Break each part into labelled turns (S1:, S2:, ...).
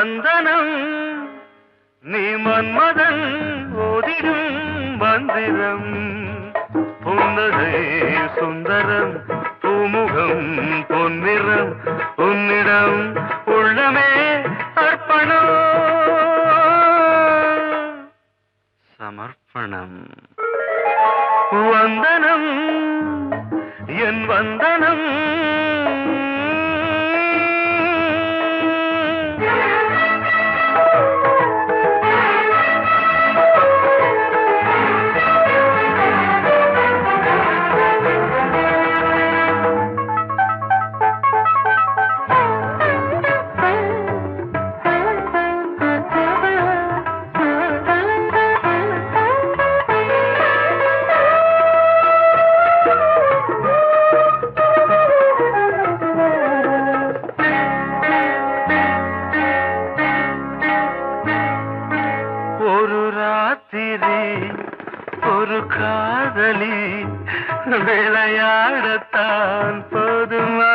S1: வந்தனம் நீ மன்மதன் ஓதிடும் மந்திரம் புன்னகை சுந்தரம் பூமுகம் பொன்னிறம் உன்னிடம் உள்ளமே அர்ப்பணம் சமர்ப்பணம் வந்தனம் என் வந்தனம் ஒரு காதலி விளையாடத்தான் போதுமா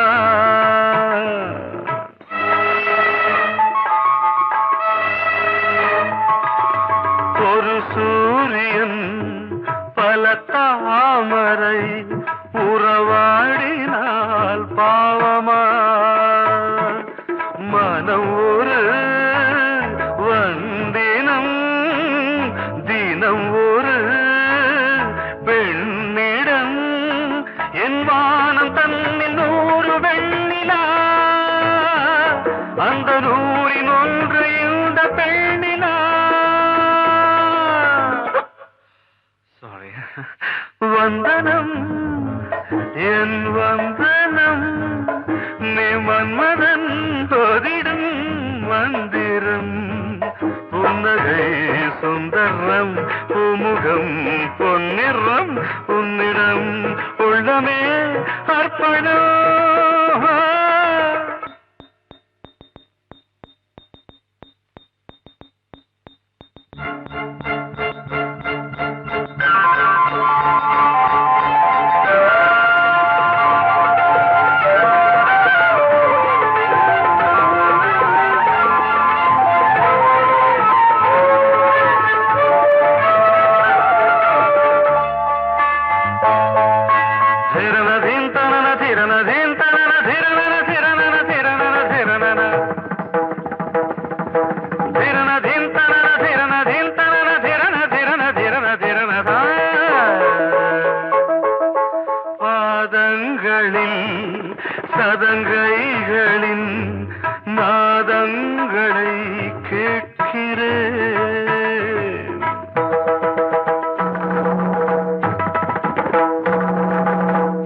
S1: ஒரு சூரியன் பல தாமரை உறவாடினால் பாவமா மனம் ஒரு வந்தினம் தினம் ஒரு பெண்ணிடம் என் வானம் தன்னில் 100 வெண்ணிலா அந்த 100இன் ஒன்று இந்த பெண்ணிலா சாரி வந்தனம் என் வந்தனம் நீ மன்மதன் ஓதிடும் மந்திரம் புன்னகை சுந்தரம் பூமுகம் பொன்னிறம் உன்னிடம் உள்ளமே அர்ப்பணம் சதங்கைகளின் நாதங்களை கேட்கிறேன்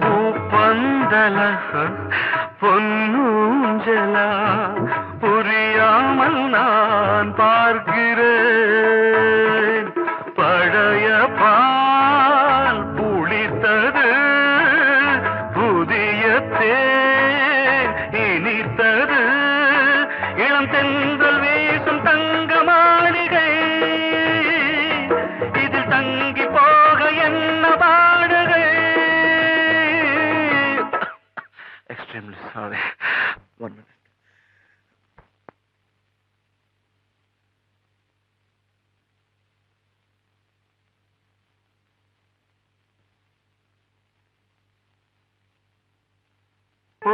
S1: பூப்பந்தல பொன்னூஞ்சலா புரியாமல் நான் பார்க்கிறேன் பழைய பால் புளித்தது புதிய இனித்தது இளம் தென்றல் வீசும் தங்க மாளிகை இதில் தங்கி போக என்ன பாடுகை எக்ஸ்ட்ரீம்லி சாரி ஒன் மினிட்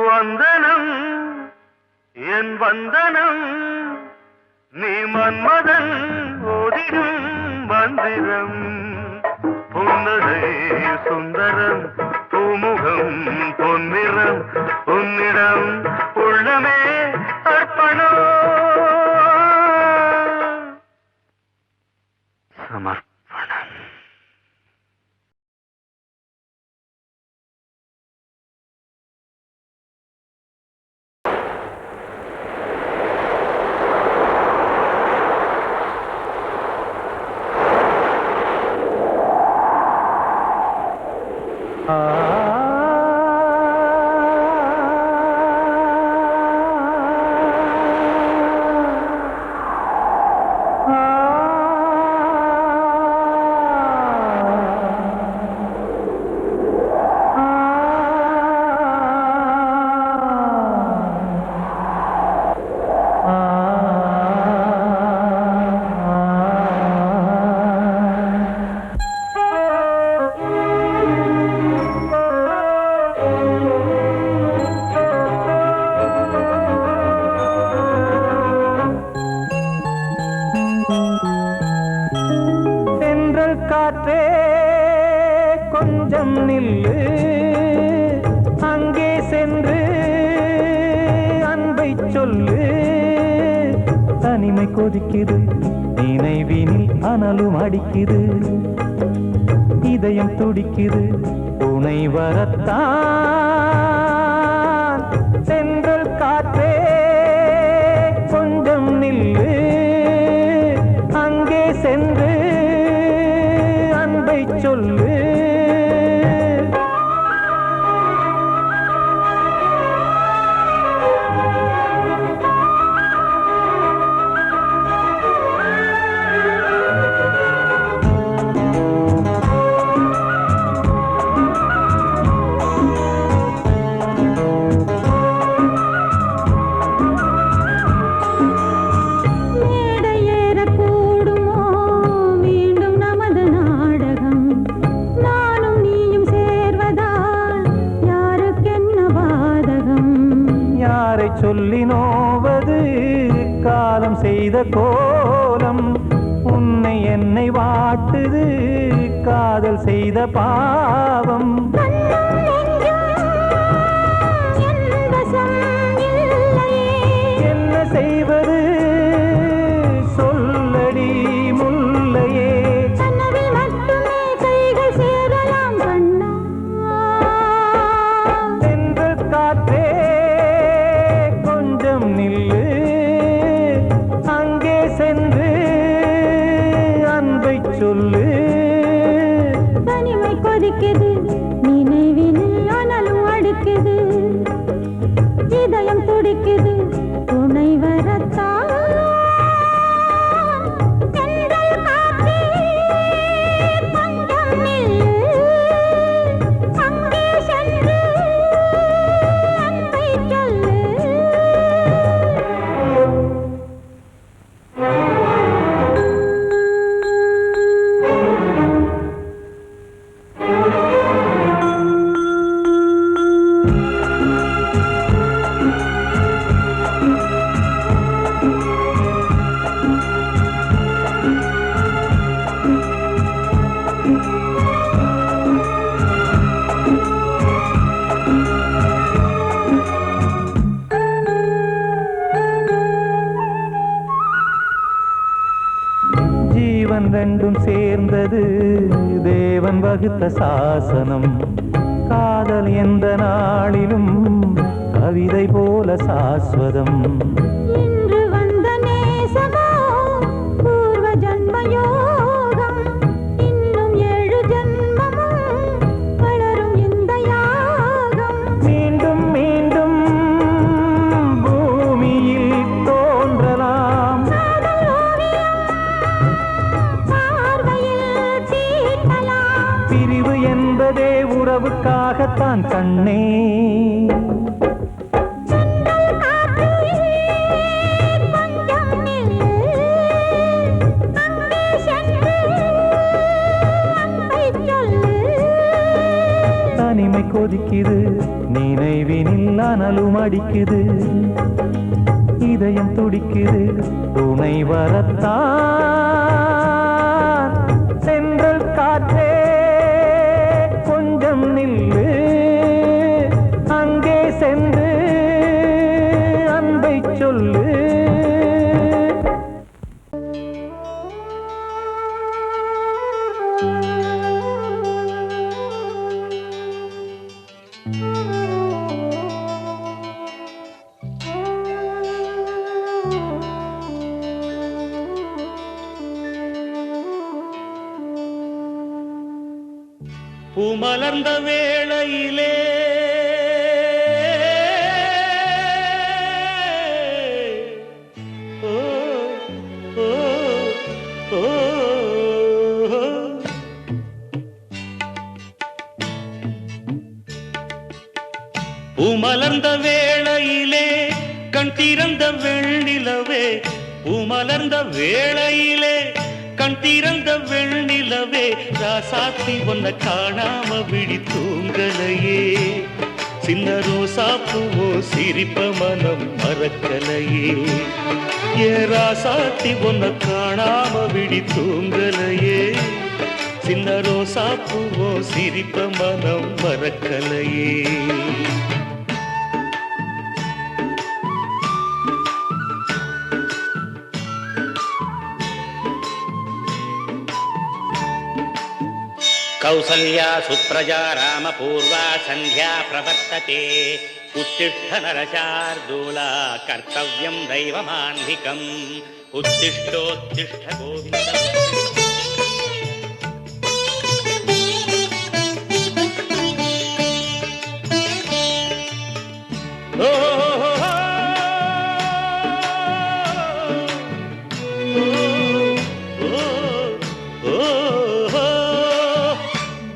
S1: வந்தனம் என் வந்தனம் நீ மன்மதன் ஓதிடும் மந்திரம் புன்னகை சுந்தரம் பூமுகம் பொன்னிறம் உன்னிடம் உள்ளமே அர்ப்பணம் சமர்ப்பணம் கொஞ்சம் நில்லு, அங்கே சென்று அன்பை சொல்லு. தனிமை கொதிக்குது, நினைவினில் அனலும் அடிக்குது, இதயம் துடிக்குது, துணை வரத்தான். சென்றல் காற்றே கொஞ்சம் நில்லு, அங்கே சென்று அன்பை சொல்லு. சொல்லி நோவது காலம் செய்த கோலம், உன்னை என்னை வாட்டுது காதல் செய்த பாவம். என்ன செய்வது சொல்லடி முல்லையே. சென்ற காற்றே நில்லு, அங்கே சென்று அன்பை சொல்லு.
S2: தனிமை கொதிக்குது, நினைவினில் அனலும் அடிக்குது, இதயம் துடிக்குது, துணை வரத்தான். ஜீவன் ரெண்டும் சேர்ந்தது தேவன் வகுத்த சாசனம். காதல் எந்த நாளிலும் கவிதை போல சாஸ்வதம். இன்று வந்த நேசமோ பூர்வ ஜன்ம யோகம், இன்னும் 7 ஜன்மமும் வளரும் இந்த யாகம். மீண்டும் மீண்டும் பூமியில் தோன்றலாம், பிரிவு என்பதே உறவுக்காகத்தான் கண்ணே. தனிமை கொதிக்குது, நினைவினில் அனலும் அடிக்குது, இதயம் துடிக்குது, துணை வரத்தான். சென்றல் காற்றே கொஞ்சம் நில்லு, அங்கே சென்று அன்பை சொல்லு. பூமலர்ந்த வேளையிலே ஓ ஓ ஓ பூமலர்ந்த வேளையிலே கண் திறந்த வெண்ணிலவே, பூமலர்ந்த வேளையிலே கண் திறந்த வெண்ணிலவே, ராசாத்தி ஒன்ன காணாம விழி தூங்கலையே. சின்ன ரோசா பூவோ சிரிப்ப மனம் மறக்கலையே. ஏ ராசாத்தி ஒன்ன காணாம விழி தூங்கலையே. சின்ன ரோசா பூவோ சிரிப்ப மனம் மறக்கலையே.
S3: கௌசல்யா சுப்ரஜா ராமபூர்வா சந்தியா பிரவர்த்ததே. உத்திஷ்ட நரசார்தூலா கர்த்தவ்யம் தெய்வமான்விகம். உத்திஷ்டோத்திஷ்ட கோவிந்தம்.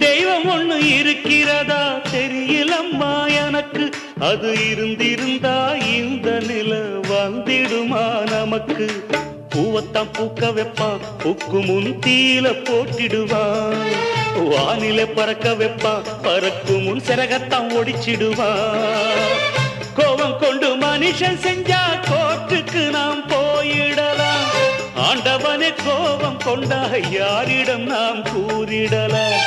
S2: தெய்வம் ஒண்ணு இருக்கிறதா தெரியலம்மா எனக்கு. அது இருந்திருந்தா இந்த நில வந்திடுமா நமக்கு. பூவத்தான் பூக்க வைப்பான், பூக்கு முன் தீல போட்டிடுவான். வானில பறக்க வைப்பான், பறக்கும் முன் சிறகத்தான் ஒடிச்சிடுவான். கோபம் கொண்டு மனுஷன் செஞ்சா கோட்டுக்கு நாம் போயிடலாம். ஆண்டவனே கோபம் கொண்டா யாரிடம் நாம் கூறிடலாம்.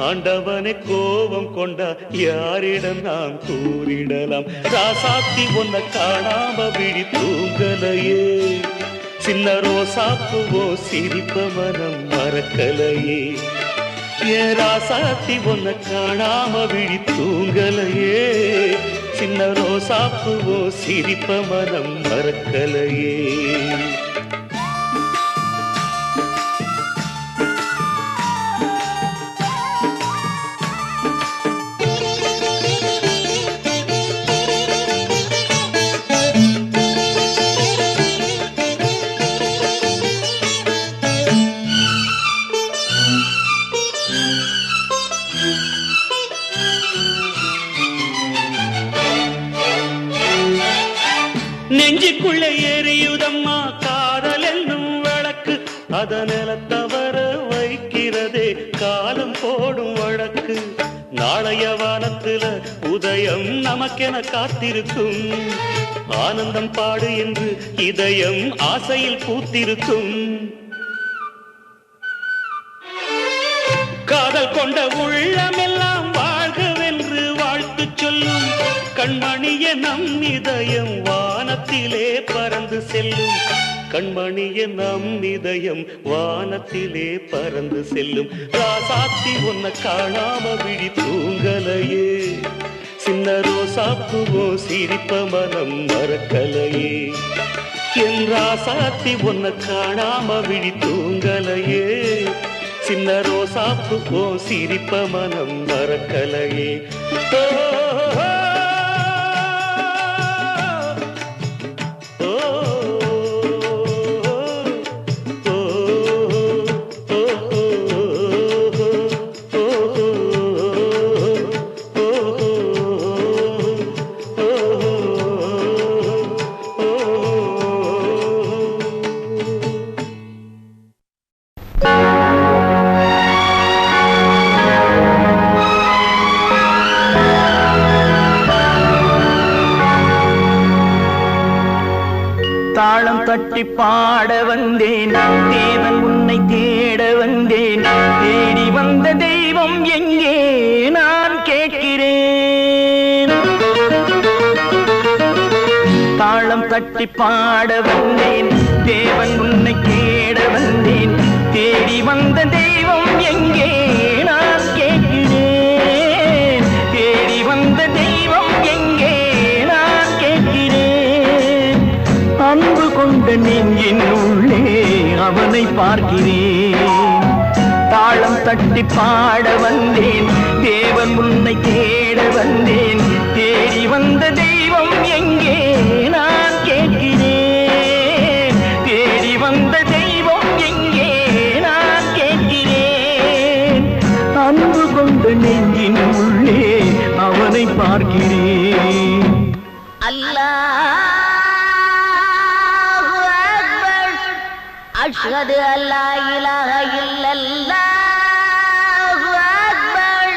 S2: ஆண்டவனே கோபம் கொண்டா யாரிடம் நாம் கூறிடலாம். ராசாத்தி ஒன்ன காணாம விழி தூங்கலையே. சின்ன ரோசாப்புவோ சிரிப்ப மனம் மறக்கலையே. ஏன் ராசாத்தி ஒன்ன காணாம விழி தூங்கலையே. சின்ன ரோசாப்புவோ சிரிப்ப மனம் மறக்கலையே. நெஞ்சுக்குள்ளே எரியுதம்மா காதல் என்னும் விளக்கு. அதனால தவற வைக்கிறதே காலம் போடும் வழக்கு. நாளைய வானத்துல உதயம் நமக்கென காத்திருக்கும். ஆனந்தம் பாடு என்று இதயம் ஆசையில் பூத்திருக்கும். காதல் கொண்ட உள்ளமெல்லாம் வாழ்கவென்று வாழ்த்து சொல்லும். கண்மணிய நம் இதயம் வானத்திலே பறந்து செல்லும். கண்மணிய நம் இதயம் வானத்திலே பறந்து செல்லும். ராசாத்தி ஒன்ன காணாம விழி தூங்கலையே. சின்ன ரோசாப்புவோ சிரிப்ப மனம் மறக்கலையே. என் ராசாத்தி ஒன்ன காணாம விழி தூங்கலையே. சின்ன ரோசாப்புவோ சிரிப்ப மனம் மறக்கலையே.
S1: தாளம் தட்டி பாட வந்தேன், தேவன் உன்னை தேட வந்தேன். தேடி வந்த தெய்வம் எங்கே நான் கேட்கிறேன். தாளம் தட்டி பாட வந்தேன், தேவன் உன்னை தேட வந்தேன். தேடி வந்த தெய்வம் எங்கே நான் கேட்கிறேன். தேடி வந்த தெய்வம் எங்கே நான் கேட்கிறேன். அன்பு கொண்ட நெஞ்சின் உள்ளே அவனை பார்க்கிறேன். தாளம் தட்டி பாட வந்தேன், தேவன் உன்னை தேட வந்தேன். தேடி வந்த தெய்வம் எங்கே நான் கேட்கிறேன். தேடி வந்த தெய்வம் எங்கே நான் கேட்கிறேன். அன்பு கொண்ட நெஞ்சின் உள்ளே அவனை பார்க்கிறேன்.
S4: அல்லாஹ் أشهد أن لا إله إلا الله أكبر.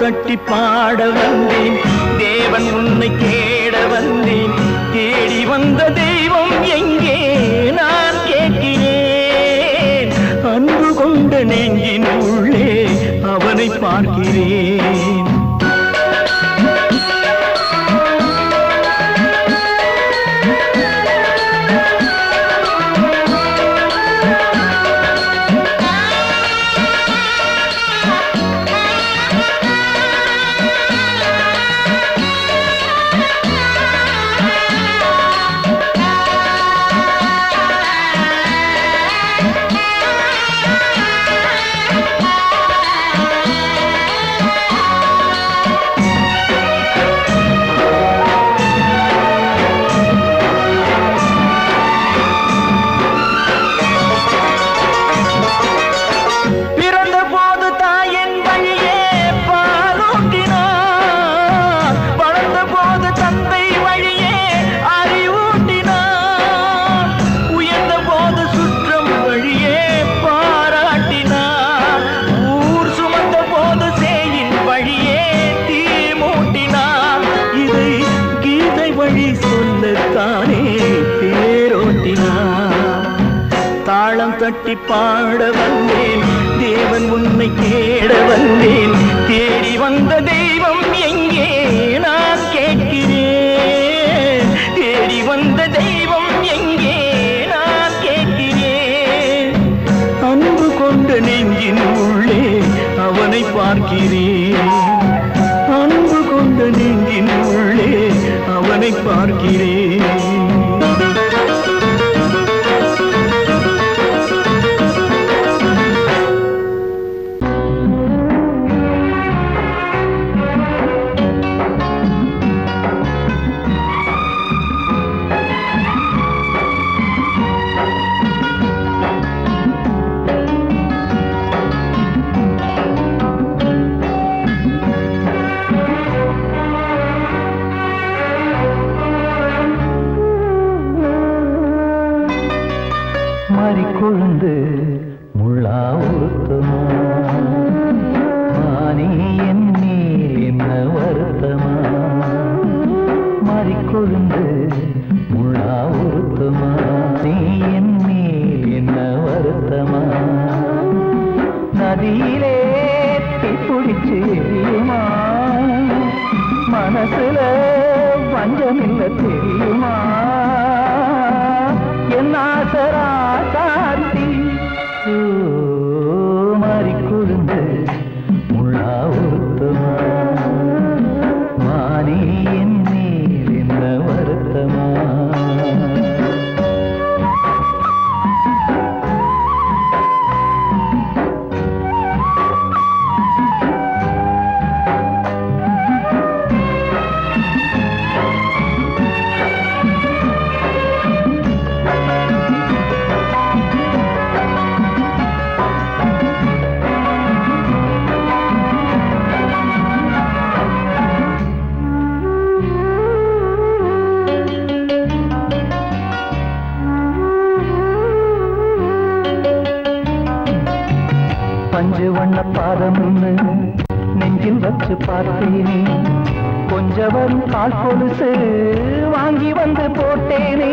S5: தட்டி பாட வந்தேன், தேவன் உன்னை தேட வந்தேன். தேடி வந்த தெய்வம் எங்கே நான் கேட்கிறேன். அன்பு கொண்ட நெஞ்சின் உள்ளே அவனை பார்க்கிறேன். தட்டி பாட வந்தேன், தேவன் உன்னை தேட வந்தேன். தேடி வந்த தெய்வம் எங்கே நான் கேட்கிறேன். தேடி வந்த தெய்வம் எங்கே நான் கேட்கிறேன். அன்பு கொண்ட நெஞ்சின் உள்ளே அவனை பார்க்கிறேன். அன்பு கொண்ட நெஞ்சின் உள்ளே அவனை பார்க்கிறேன். கொழுந்து முள்ளா உருத்தமா, மானே என் மேல் என்ன வருத்தமா. மாறிக்கொழுந்து முள்ளா உருத்தமா, நீ என் மேல் என்ன வருத்தமா. நதியிலே தீப்பிடிச்சு எரியுமா, மனசுல பஞ்சமில்ல தெரியுமா. என் ஆசரா சாத்தி மாறிக்கொழுந்து முள்ளா உருத்தமா, மானே என் மேல் என்ன வருத்தமா. பஞ்சு வண்ண பாதம்னு நெஞ்சில் வச்சு பார்த்தேனே, கொஞ்சவன் கால் கொலுசு வாங்கி வந்து போட்டேனே.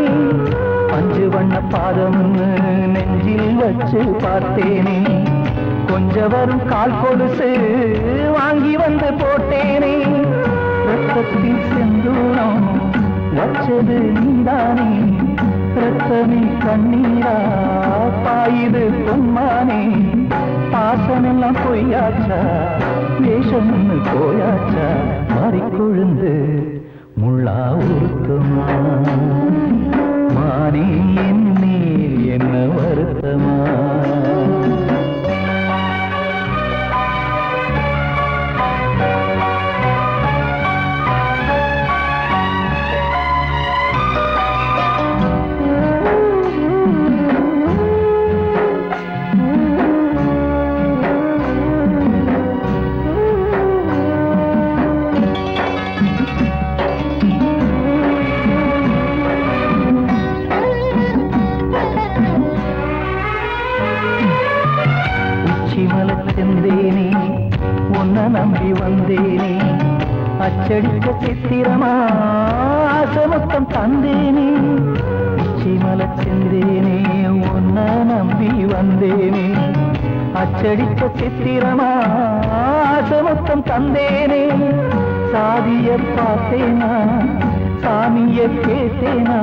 S5: பஞ்சு வண்ண பாதம்னு நெஞ்சில் வச்சு பார்த்தேனே, கொஞ்சவரும் கால் கொலுசு வாங்கி வந்து போட்டேனே. ரத்தத்தில் செந்தூரம் வச்சது நீதானே, ரத்தமே கண்ணீரா பாயுது பொன்மானே. பாசமெல்லாம் பொய்யாச்சா, வேஷம்னு போயாச்சா. மாறிக்கொழுந்து முள்ளா உருத்தமா, மானே என் மேல் என்ன வருத்தமா. அச்சடிக்க சித்திரமா ஆசமொத்தம் தந்தேனே உச்சிமல செந்தேனே உன்னை நம்பி வந்தேனே அச்சடிக்க சித்திரமா ஆசமொத்தம் தந்தேனே சாதிய பார்த்தேனா சாமிய கேட்டேனா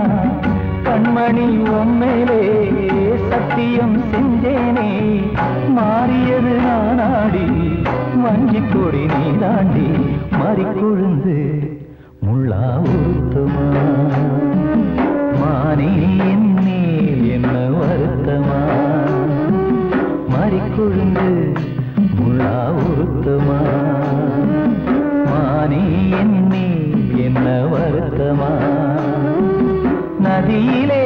S5: கண்மணி உம்மேலே சத்தியம் செஞ்சேனே மாறியது நானாடி வஞ்சி கொடி நீ தாண்டி மறிக்கொழுந்து முள்ளா உருத்தமா மானே என்னேல் என்ன வருத்தமா மறிக்கொழுந்து முள்ளா உருத்தமா மானே என்னேல் என்ன வருத்தமா நதியிலே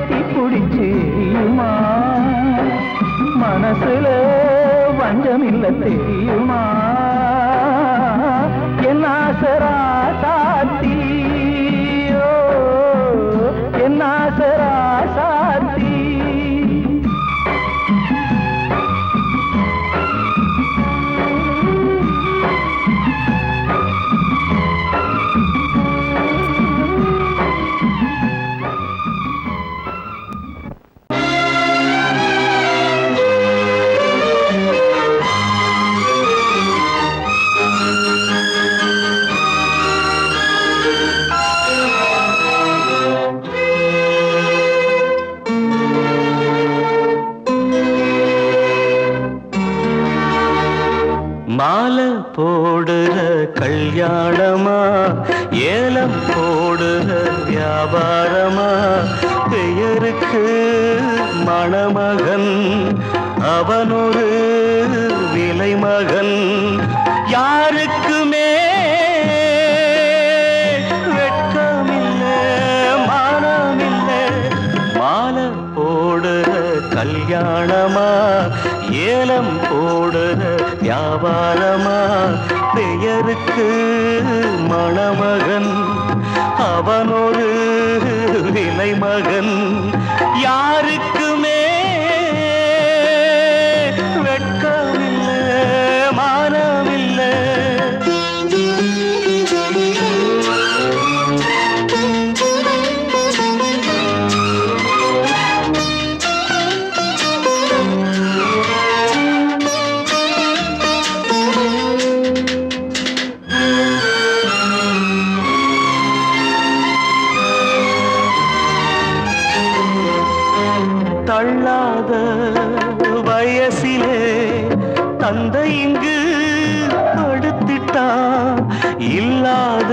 S5: தீப்பிடிச்சேயுமா மனசுல வஞ்சமில்ல தெரியுமா என் ஆசரா சாத்தியோ என் ஆசரா சாத்தி மாலை போடுற கல்யாணமா ஏலம் போடுற வியாபாரமா பெயருக்கு மணமகன் அவனொரு விலைமகன் யாருக்குமே வெட்கமில்லை மானமில்லை மாலை போடுற கல்யாணமா ஏலம் போடுற வியாபாரமா பெயருக்கு மணமகன் அவனொரு விலைமகன் யாருக்குமே வெட்கமில்லை மானமில்லை தள்ளாத வயசிலே தந்தை இங்கு படுத்திட்டான் இல்லாத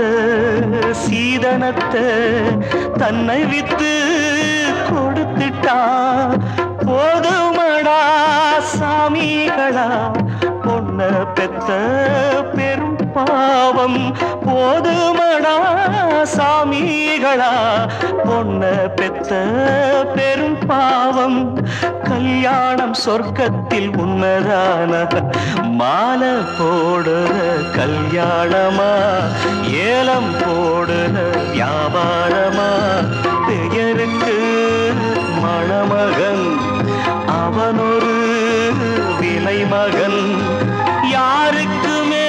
S5: சீதனத்தை தன்னை வித்து கொடுத்துட்டான் போதுமடா சாமிகளா பொண்ண பெத்த பெரும் பாவம் போதுமடா சாமிகளா பொண்ண பெத்த பெரும் பாவம் கல்யாணம் சொர்க்கத்தில் உன்னதான மாலை போடுற கல்யாணமா ஏலம் போடுற வியாபாரமா பெயருக்கு மணமகன் அவனொரு விலைமகன் யாருக்குமே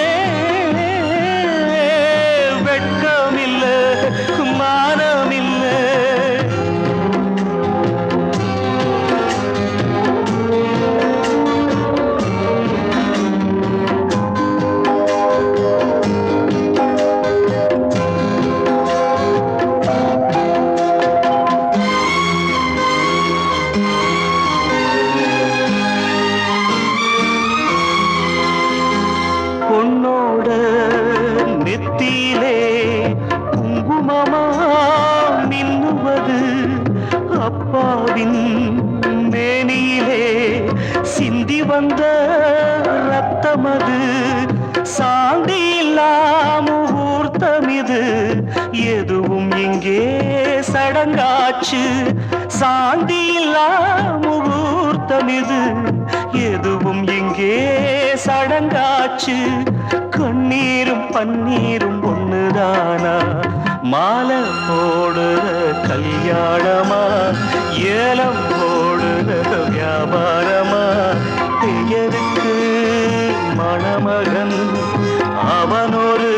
S5: வெட்கமில்லை மானமில்லை பொன்னோட நெத்தியிலே குங்குமமா மின்னுவது அப்பாவின் மேனியிலே சிந்தி வந்த ரத்தமது சாந்தி இல்லா முகூர்த்தமிது எதுவும் இங்கே சடங்காச்சு சாந்தி இல்லா முகூர்த்தமிது எதுவும் இங்கே சடங்காச்சு கண்ணீரும் பன்னீரும் ஒண்ணுதானா மாலை போடுற கல்யாணமா ஏலம் போடுற வியாபாரமா பெயருக்கு மணமகன் அவனொரு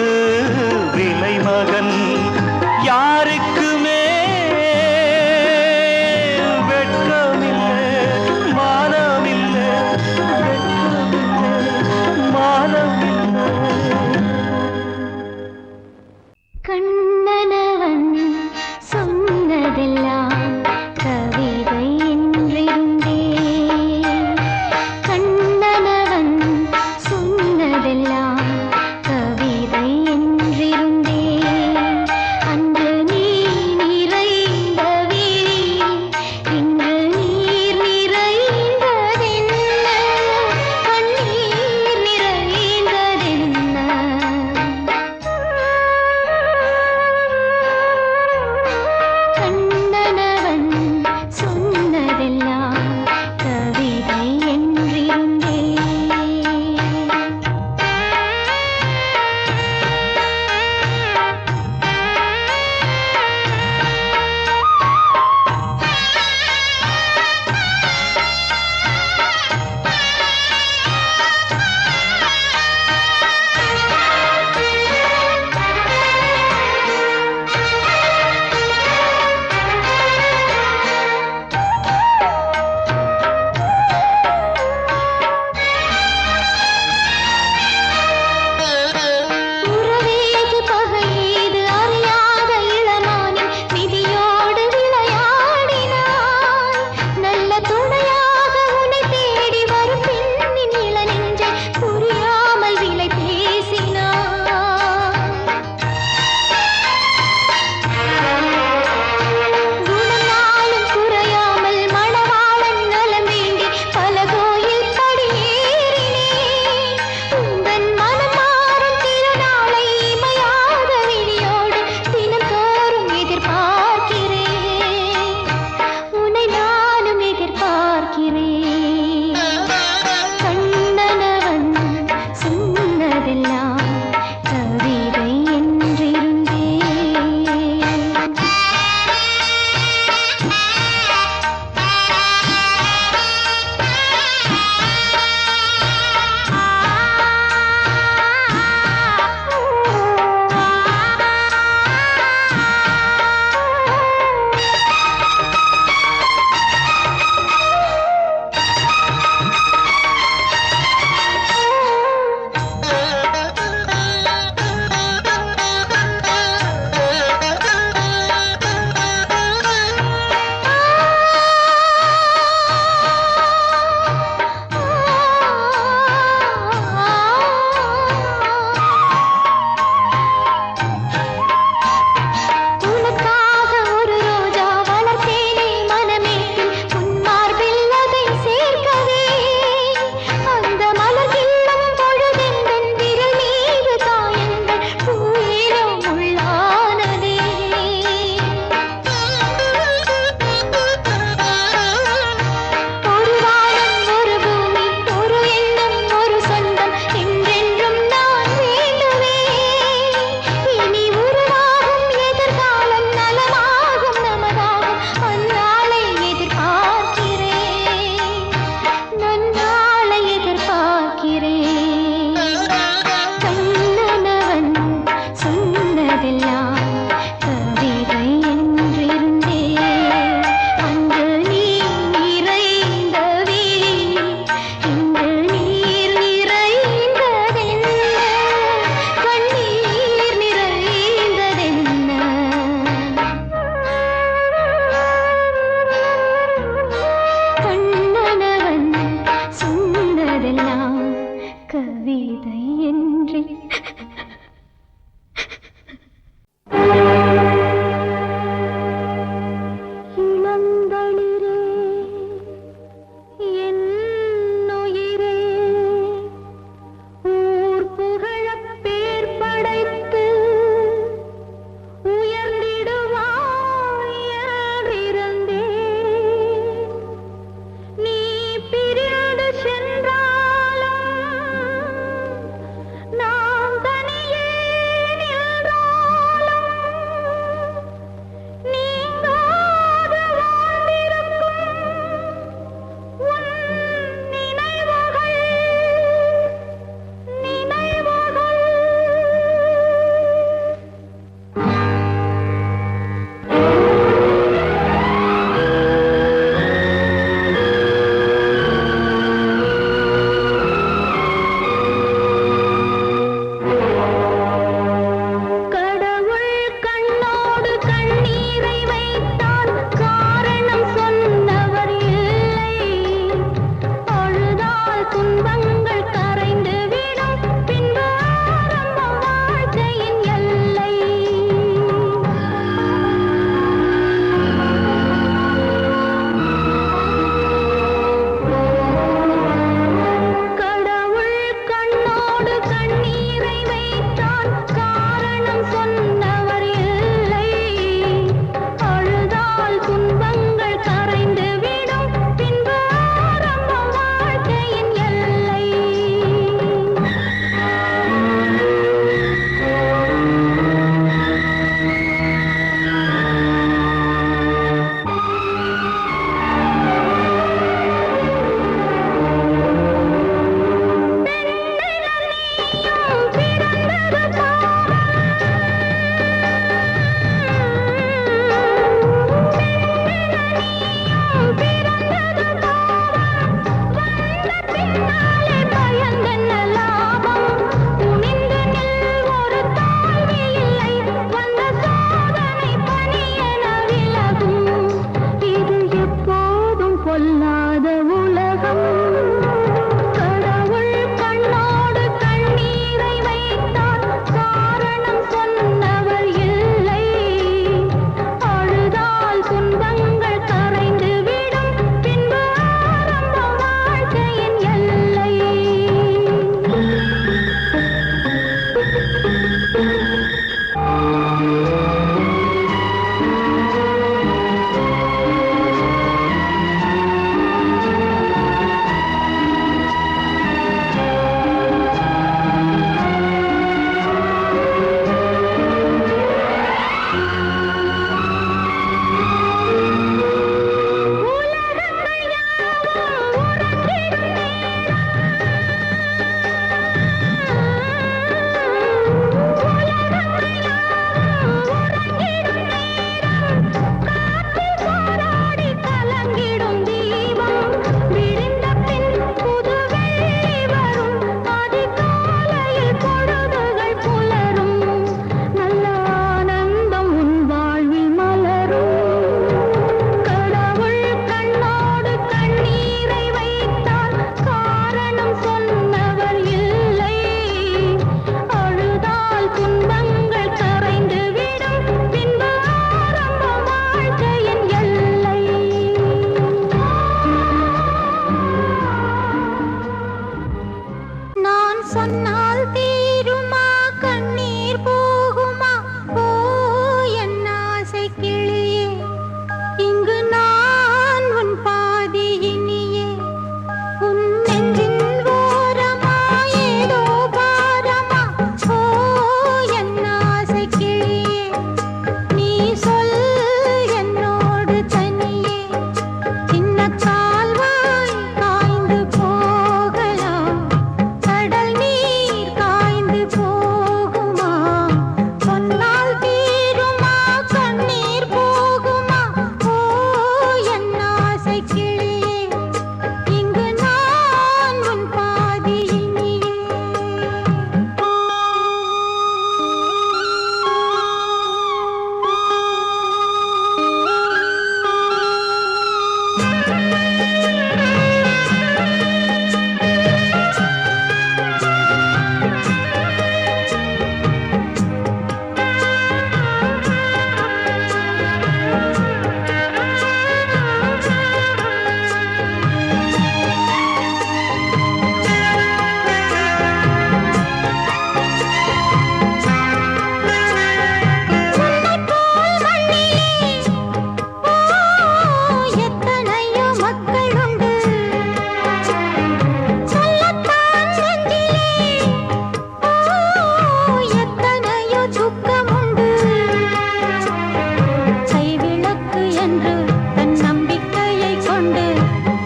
S6: என்று தன் நம்பிக்கையை கொண்டு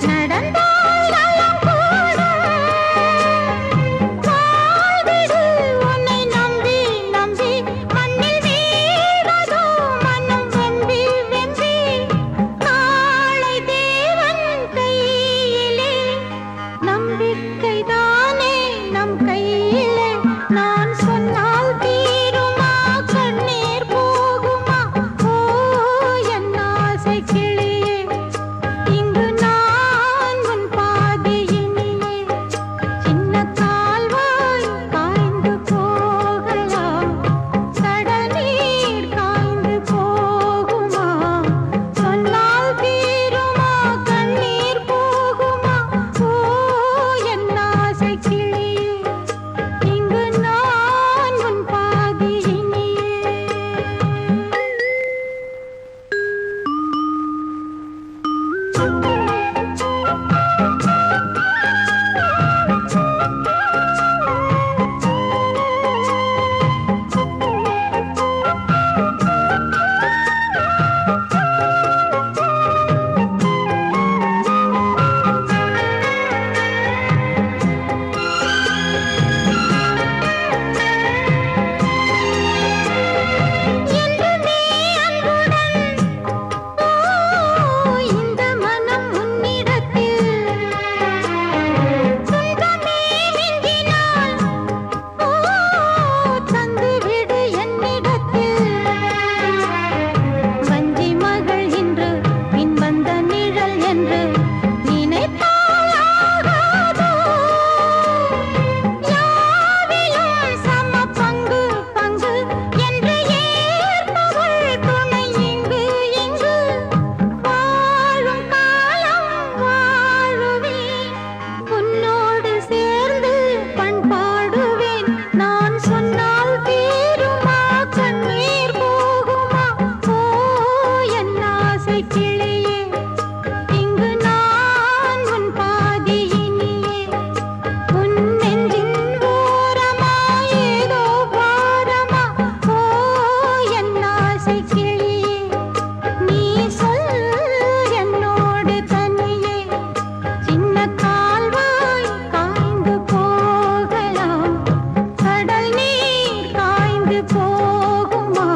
S6: நடந்தால் நலம் கூடும். வாழ்விடு உன்னை நம்பி நம்பி மண்ணில் வீழ்வதோ மனம் வெம்பி வெம்பி. நாளை தேவன் கையிலே நம்பிக்கைதானே நம் கையிலே. நான் சொன்னால் தீருமா கண்ணீர் போகுமா? ஓ என் ஆசை கிளியே, இங்கு நான் உன் பாதையினிலே. சின்ன கால்வாய் காய்ந்து போகலாம், கடல் நீர் காய்ந்து போகுமா? சொன்னால் தீருமா கண்ணீர் போகுமா? ஓ என் ஆசை கிளியே, இங்கு நான் உன் பாதையினிலே. என்றுமே அன்புடன் இந்த மனம் உன்னிடத்தில். துன்பமே மிஞ்சினால் தந்துவிடு என்னிடத்தில். வஞ்சி மகள் இன்று பின் வந்த நிழல் என்று நினைத்தால் ஆகாதோ. யாவிலும் சம பங்கு பங்கு என்று ஏற்பவள் துணை இங்கு இங்கு. வாழும் காலம் வாழுவேன், உன்னோடு சேர்ந்து பண்பாடுவேன். நான் சொன்னால் தீருமா கண்ணீர் போகுமா? ஓ என் ஆசை கிளியே, இங்கு நான் உன் பாதையினிலே. உன் நெஞ்சின் ஓரமா ஏதோ பாரமா? ஓ என் ஆசை கிளியே, நீ சொல் என்னோடு தனியே. சின்ன கால்வாய் காய்ந்து போகலாம், கடல் நீர் காய்ந்து போகுமா?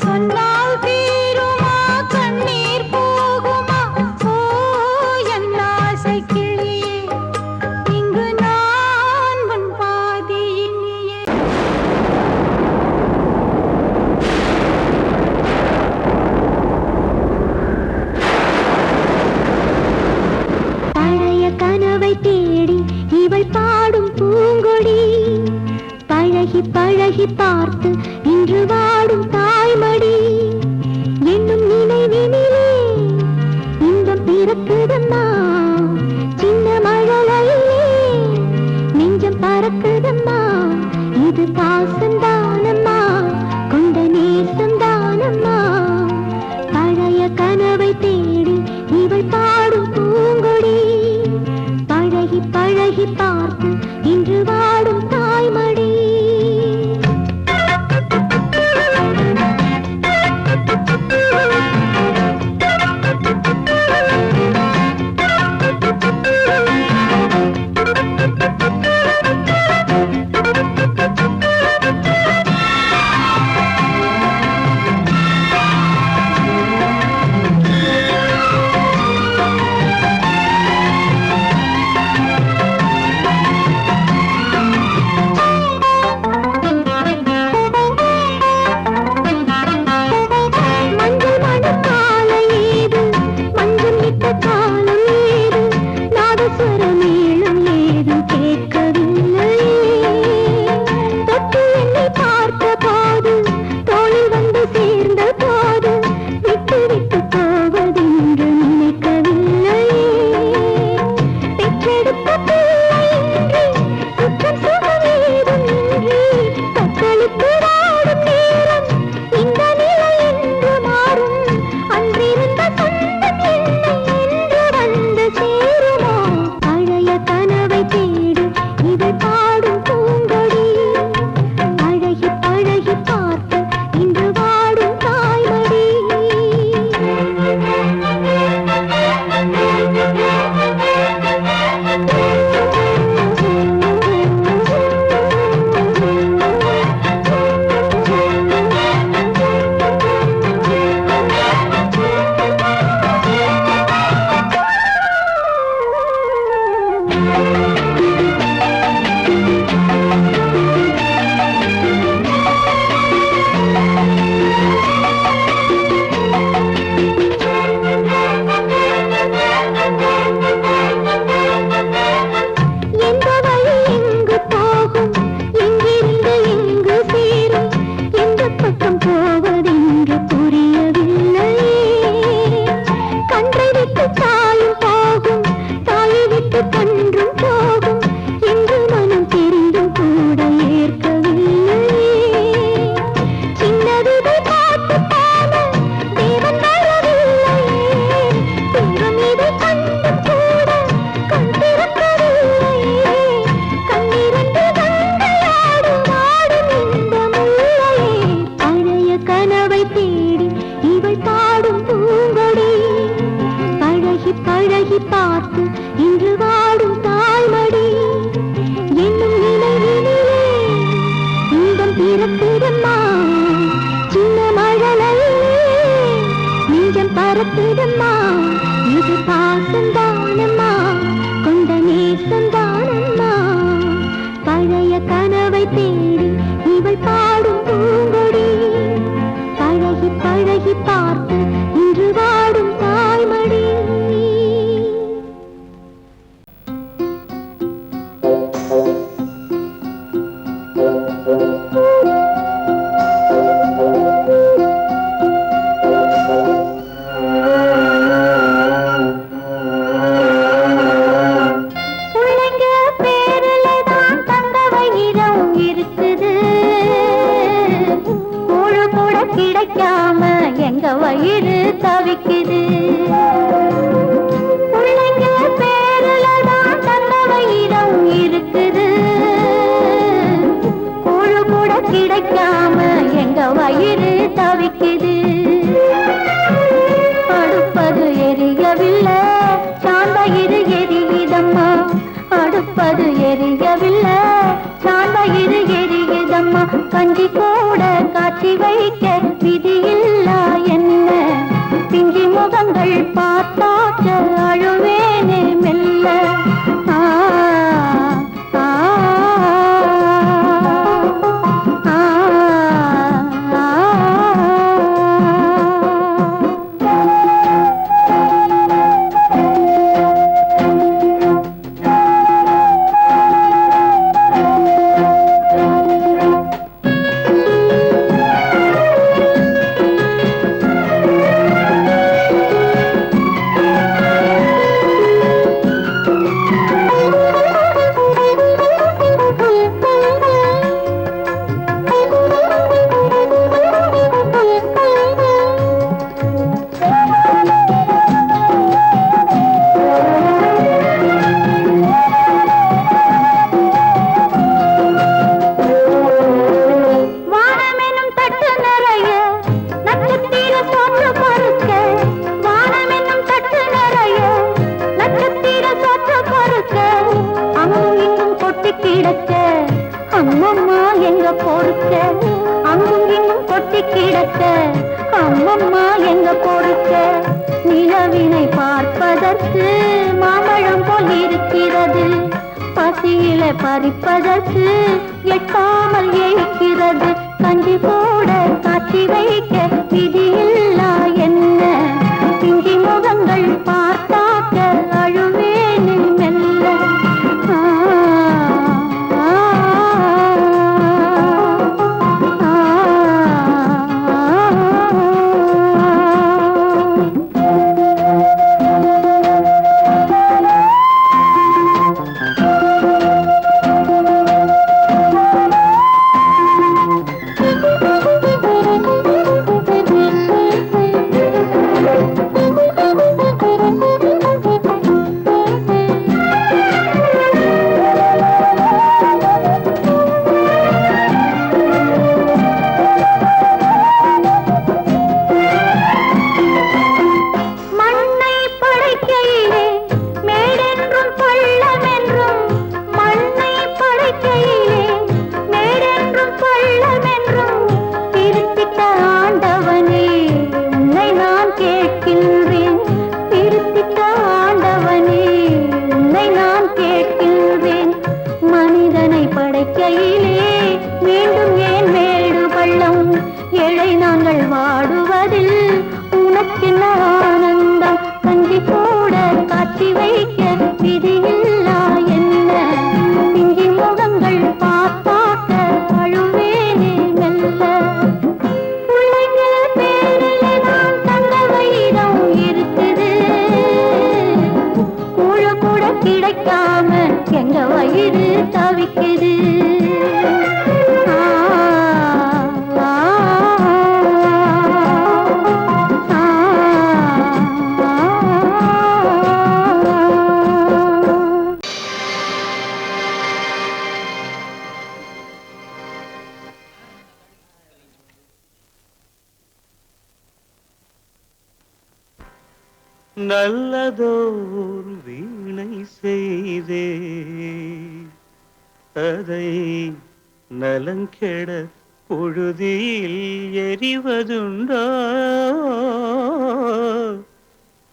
S6: சொன்னால் தீருமா கண்ணீர் போகுமா? ஓ என் ஆசை கிளியே, இங்கு நான் உன் பாதையினிலே. பழைய கனவை தேடி இவள் பாடும் பூங்கொடி. பழகி பழகி பார்த்து இன்று வாடும் தாய்மடி. என்னும் நினைவினிலே இன்பம் பிறக்குதம்மா, சின்ன மழலையிலே நெஞ்சம் பறக்குதம்மா. இது பாசந்தானம்மா, கொண்ட நேசந்தானம்மா. பழைய கனவை தேடி இவள் பாடும் பூங்கொடி. பழகி பழகி பார்த்து இன்று வாடும் தாய்மடி. நெஞ்சம் பறக்குதம்மா இது பாசந்தானம்மா கொண்ட நேசந்தானம்மா பழைய கனவை தேடி இவள் பாடும் பூங்கொடி பழகி பழகி பார்த்து இன்று வாடும் தாய்மடி கிடைக்காம எங்க வயிறு தவிக்குது பிள்ளைங்க பேருலதான் தந்த வயிறம் இருக்குது கூழு கூட கிடைக்காம எங்க வயிறு தவிக்குது அடுப்பது எரியவில்லை சாந்தயிறு எரியுதம்மா அடுப்பது எரியவில்லை சாந்தயிறு எரியுதம்மா கஞ்சி கூட காட்சி வைக்க விதியில்லா என்ன பிஞ்சி முகங்கள் பார்த்தாக்க அழுவேனே மெல்ல ஆ ஆ ஆ அம்மம்மா எங்க பொறுக்க அங்கும் இங்கும் கொட்டி கிடக்க அம்மம்மா எங்க பொறுக்க நிலவினை பார்ப்பதற்கு மாம்பழம் போல் இருக்கிறது பசியில பறிப்பதற்கு எட்டாமல் ஏய்க்கிறது கஞ்சி போட காட்சி வைக்க விதியில்லா என்ன பிஞ்சி முகங்கள் பார்த்தாக்க அழுவேனே மெல்ல கிடைக்காம எங்க வயிறு தவிக்குது
S5: நல்லதோர் வீணை செய்தே அதை நலங்கெட புழுதியில் எரிவதுண்டோ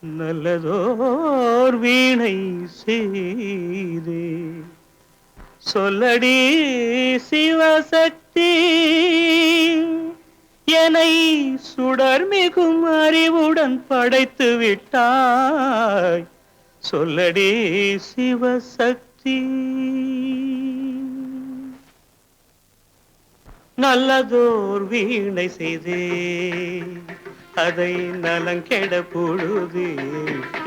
S5: நல்லதோர் வீணை செய்தே சொல்லடி சிவசக்தி என்னை சுடர் மிகும் அறிவுடன் படைத்து விட்டாய் சொல்லடி சிவசக்தி நல்லதோர் வீணை செய்தே அதை நலங்கெட பொழுது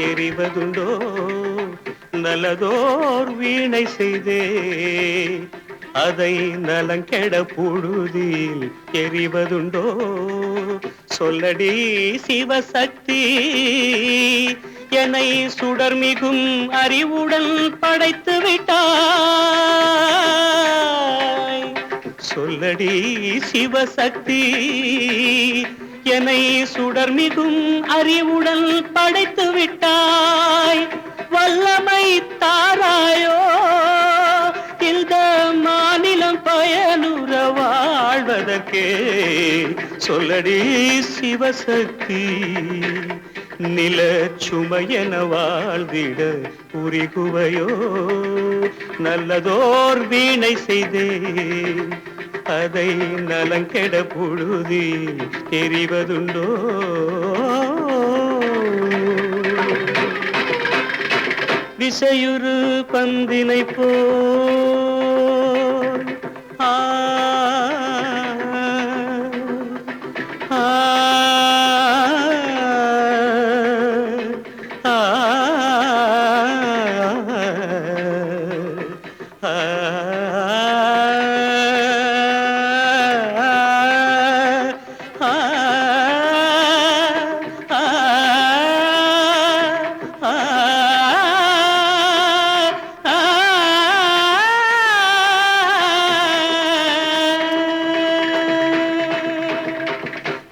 S5: எறிவதுண்டோ நல்லதோர் வீணை செய்தே அதை நலங்கெட பொழுதில் எறிவதுண்டோ சொல்லடி சிவசக்தி என்னை சுடர் மிகும் அறிவுடன் படைத்து விட்டாய் சொல்லடி சிவசக்தி என்னை சுடர் மிகும் அறிவுடன் படைத்து விட்டாய் வல்லமை தாராயோ இந்த மாநிலம் பயனுற வாழ்வதற்கே சொல்லடி சிவசக்தி நில சுமையென வாழ்ந்திட உரிகுவையோ நல்லதோர் வீணை செய்தே அதை நலங்கெட பொழுதில் தெரிவதுண்டோ விசையுறு பந்தினை போல்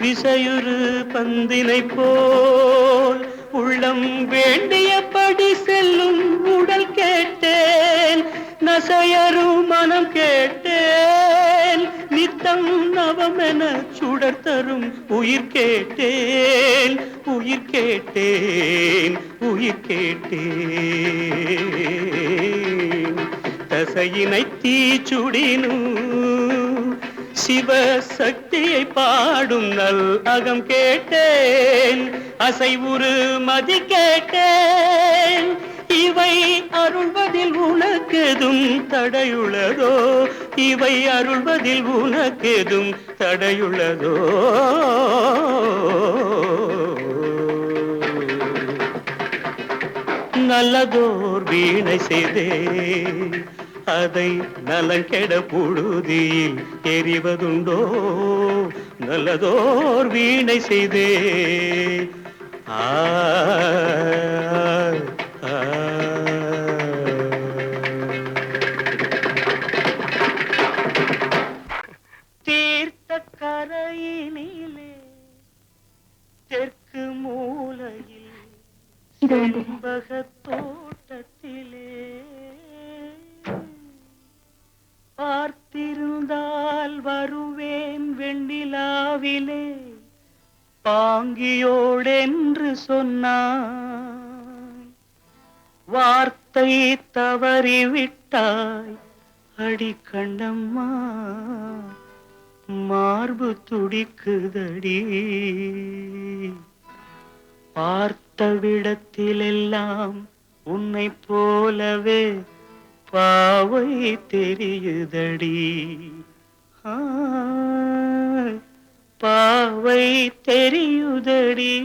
S5: விசையுறு பந்தினை போல் உள்ளம் வேண்டியபடி செல்லும் உடல் கேட்டேன் நசையரும் மனம் கேட்டேன் நித்தம் நவமென சுடர் தரும் உயிர் கேட்டேன் உயிர் கேட்டேன் உயிர் கேட்டேன் தசையினை தீச்சுடினும் சிவசக்தியை பாடும் நல் அகம் கேட்டேன் அசைவுறு மதி கேட்டேன் இவை அருள்வதில் உனக்கெதும் தடையுள்ளதோ இவை அருள்வதில் உனக்கெதும் தடையுள்ளதோ நல்லதோர் வீணை செய்தே அதை நலங்கெட பொழுதில் எறிவதுண்டோ நல்லதோர் வீணை செய்தே தீர்த்த கரையினிலே தெற்கு மூலையில் செண்பக தோட்டத்திலே பார்த்திருந்தால் வருவேன் வெண்ணிலாவிலே பாங்கியோடென்று சொன்னாய் வார்த்தை தவறிவிட்டாய் அடி கண்ணம்மா மார்பு துடிக்குதடி பார்த்த விடத்திலெல்லாம் உன்னை போலவே பாவை தெரியுதடி பாவை தெரியுதடி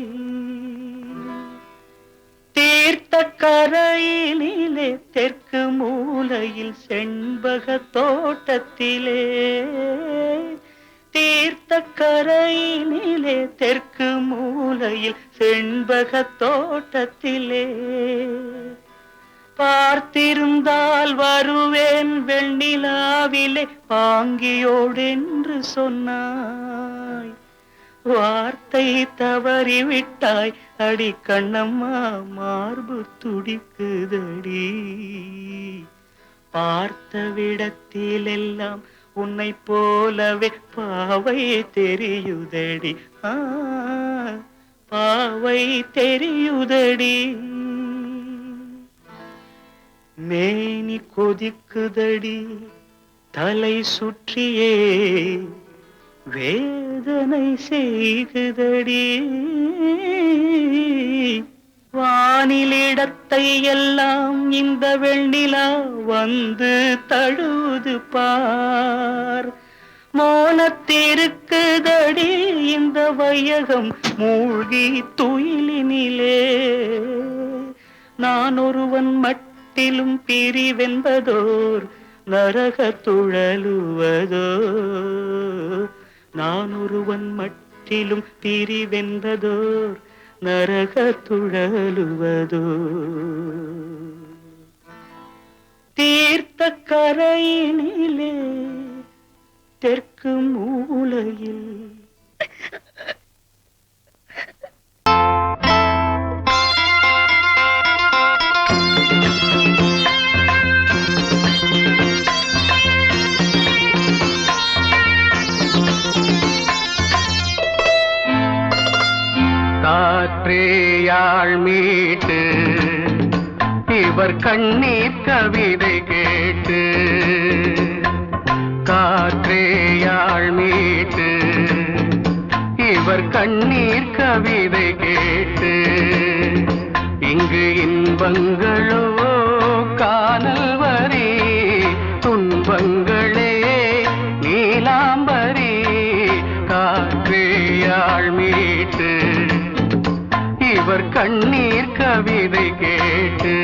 S5: தீர்த்த கரையினிலே தெற்கு மூலையில் செண்பக தோட்டத்திலே தீர்த்த கரையினிலே தெற்கு மூலையில் செண்பக தோட்டத்திலே பார்த்திருந்தால் வருவேன் வெண்ணிலாவிலே பாங்கியோடென்று சொன்னாய் வார்த்தை தவறிவிட்டாய் அடி கண்ணம்மா மார்பு துடிக்குதடி பார்த்த விடத்திலெல்லாம்
S2: உன்னை போலவே பாவை தெரியுதடி பாவை தெரியுதடி மேனி கொதிக்குதடி தலை சுற்றியே வேதனை செய்குதடி வானிலிடத்தை எல்லாம் இந்த வெண்ணிலா வந்து தழுது பார் மோனத்திருக்குதடி இந்த வையகம் மூழ்கி துயிலினிலே நான் ஒருவன் மட்டிலும் பிரிவென்பதோர் நரக துழலுவதோ நான் ஒருவன் மட்டிலும் பிரிவென்பதோர் நரக துழலுவதோ தீர்த்த கரையினிலே தெற்கு மூலையில்
S1: காற்றேயாள் மீட்டு இவர் கண்ணீர் கவிதை கேட்டு காற்றேயாள் மீட்டு இவர் கண்ணீர் கவிதை கேட்டு இங்கு இன்பங்களோ காணல் வரி துன்பங்களே நீலாம்பரி காற்றேயாள் மீட்டு இவர் கண்ணீர் கவிதை கேட்டு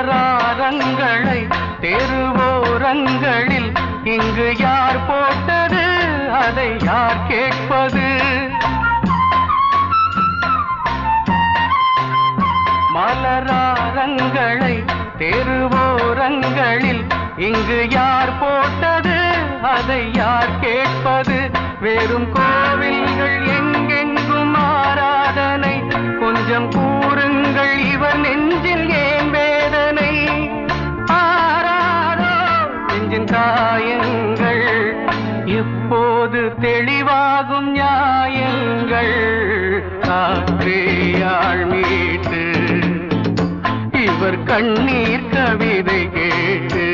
S1: மலராரங்களை தெருவோரங்களில் இங்கு யார் போட்டது அதை யார் கேட்பது மலராரங்களை தெருவோரங்களில் இங்கு யார் போட்டது அதை யார் கேட்பது வெறும் கோவில்கள் எங்கெங்கும் ஆராதனை கொஞ்சம் கூறுங்கள் இவர் நெஞ்சில் ஏன் வேதனை ஆராரோ நெஞ்சின் காயங்கள் எப்போது தெளிவாகும் நியாயங்கள் காற்றேயாள் மீட்டு இவர் கண்ணீர் கவிதை கேட்டு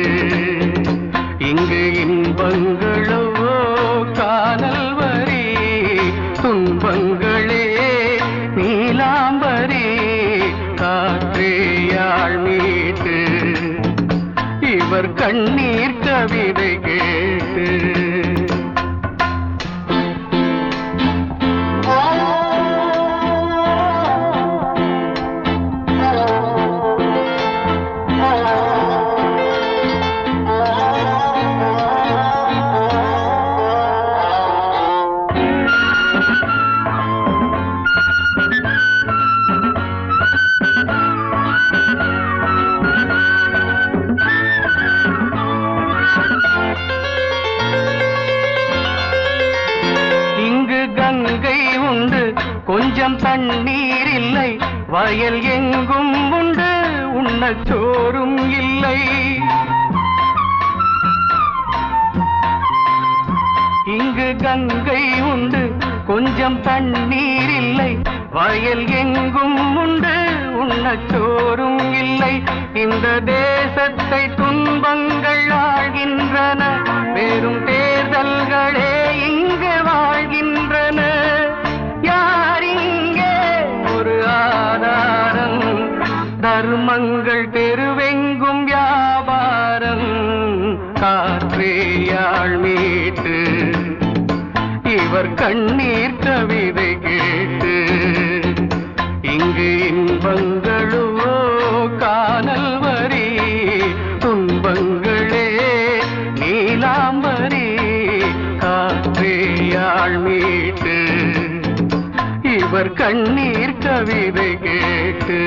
S1: இங்கு இன்பங்களோ காணல் வரி துன்பங்களே நீலாம்பரி காற்றேயாள் மீட்டு இவர் கண்ணீர் கவிதை கேட்டு கொஞ்சம் தண்ணீர் இல்லை வயல் எங்கும் உண்டு உண்ணச் சோறும் இல்லை இங்கு கங்கை உண்டு கொஞ்சம் தண்ணீர் இல்லை வயல் எங்கும் உண்டு உண்ணச் சோறும் இல்லை இந்த தேசத்தை துன்பங்கள் ஆழ்கின்றன வெறும் தேர்தல்களே இங்கு வாழ்கின்றன தர்மங்கள் தெருவெங்கும் வியாபாரம் காற்றேயாள் மீட்டு இவர் கண்ணீர் கவிதை கேட்டு இங்கு இன்பங்களோ காணல் வரி துன்பங்களே நீலாம்பரி நாள் மீட்டு இவர் கண்ணீர் கவிதை கேட்டு